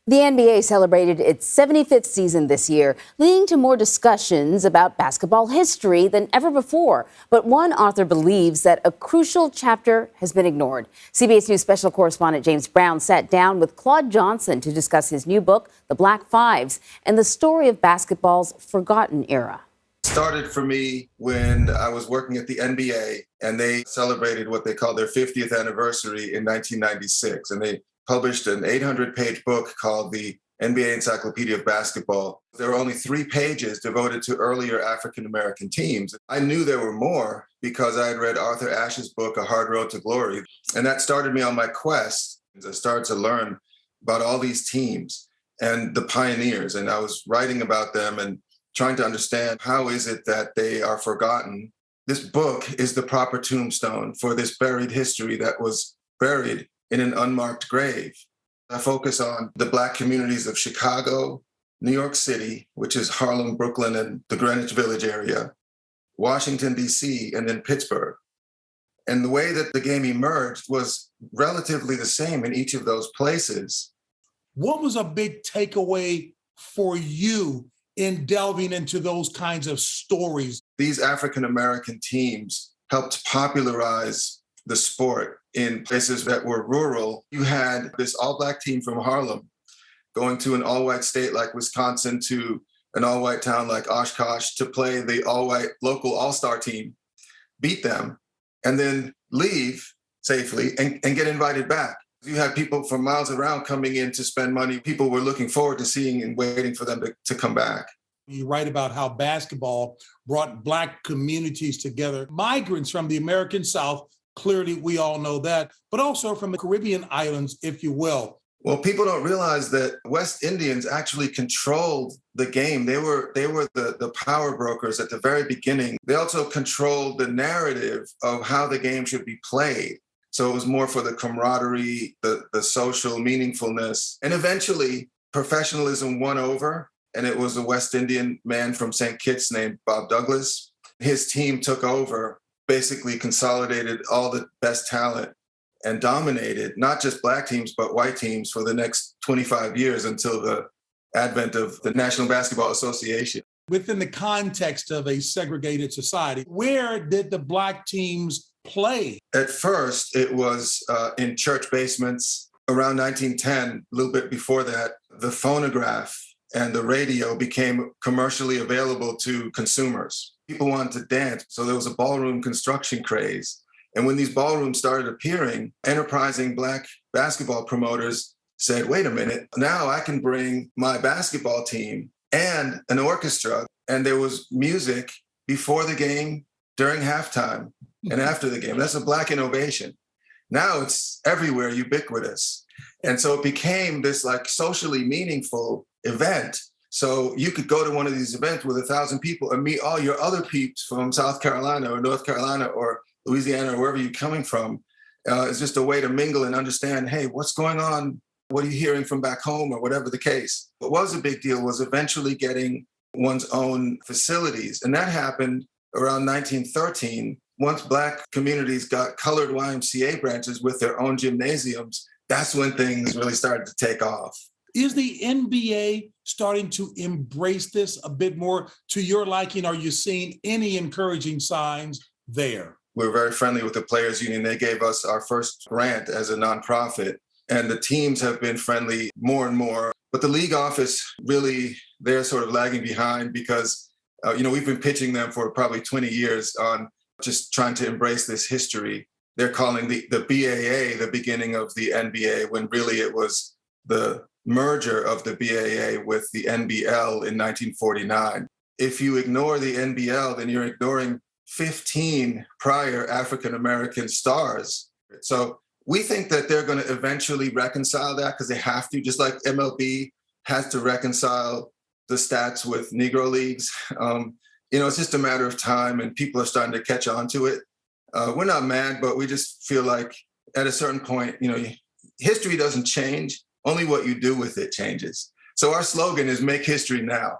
The NBA celebrated its 75th season this year, leading to more discussions about basketball history than ever before. But one author believes that a crucial chapter has been ignored. CBS News special correspondent James Brown sat down with Claude Johnson to discuss his new book, The Black Fives, and the story of basketball's forgotten era. Started for me when I was working at the NBA, and they celebrated what they called their 50th anniversary in 1996. And they published an 800-page book called the NBA Encyclopedia of Basketball. There were only 3 pages devoted to earlier African-American teams. I knew there were more because I had read Arthur Ashe's book, A Hard Road to Glory. And that started me on my quest. I started to learn about all these teams and the pioneers. And I was writing about them and trying to understand how is it that they are forgotten. This book is the proper tombstone for this buried history that was buried in an unmarked grave. I focus on the Black communities of Chicago, New York City, which is Harlem, Brooklyn, and the Greenwich Village area, Washington, D.C., and then Pittsburgh. And the way that the game emerged was relatively the same in each of those places. What was a big takeaway for you in delving into those kinds of stories? These African-American teams helped popularize the sport in places that were rural. You had this all-Black team from Harlem going to an all-white state like Wisconsin, to an all-white town like Oshkosh to play the all-white local all-star team, beat them, and then leave safely and get invited back. You had people from miles around coming in to spend money. People were looking forward to seeing and waiting for them to come back. You write about how basketball brought Black communities together. Migrants from the American South, clearly we all know that, but also from the Caribbean islands, if you will. Well, people don't realize that West Indians actually controlled the game. They were the power brokers at the very beginning. They also controlled the narrative of how the game should be played. So it was more for the camaraderie, the social meaningfulness. And eventually, professionalism won over, and it was a West Indian man from St. Kitts named Bob Douglas. His team took over, basically consolidated all the best talent and dominated not just Black teams, but white teams for the next 25 years until the advent of the National Basketball Association. Within the context of a segregated society, where did the Black teams play? At first, it was in church basements. Around 1910, a little bit before that, the phonograph and the radio became commercially available to consumers. People wanted to dance, so there was a ballroom construction craze. And when these ballrooms started appearing, enterprising Black basketball promoters said, wait a minute, now I can bring my basketball team and an orchestra. And there was music before the game, during halftime, and after the game. That's a Black innovation. Now it's everywhere, ubiquitous. And so it became this like socially meaningful event. So you could go to one of these events with 1,000 people and meet all your other peeps from South Carolina or North Carolina or Louisiana or wherever you're coming from. It's just a way to mingle and understand, hey, what's going on? What are you hearing from back home, or whatever the case? What was a big deal was eventually getting one's own facilities. And that happened around 1913. Once Black communities got colored YMCA branches with their own gymnasiums, that's when things really started to take off. Is the NBA starting to embrace this a bit more to your liking? Are you seeing any encouraging signs there? We're very friendly with the Players Union. They gave us our first grant as a nonprofit, and the teams have been friendly more and more. But the league office, really, they're sort of lagging behind because, we've been pitching them for probably 20 years on just trying to embrace this history. They're calling the BAA the beginning of the NBA, when really it was the merger of the BAA with the NBL in 1949. If you ignore the NBL, then you're ignoring 15 prior African-American stars. So we think that they're going to eventually reconcile that, because they have to, just like MLB has to reconcile the stats with Negro leagues. It's just a matter of time, and people are starting to catch on to it. We're not mad, but we just feel like at a certain point, history doesn't change. Only what you do with it changes. So our slogan is "Make History Now."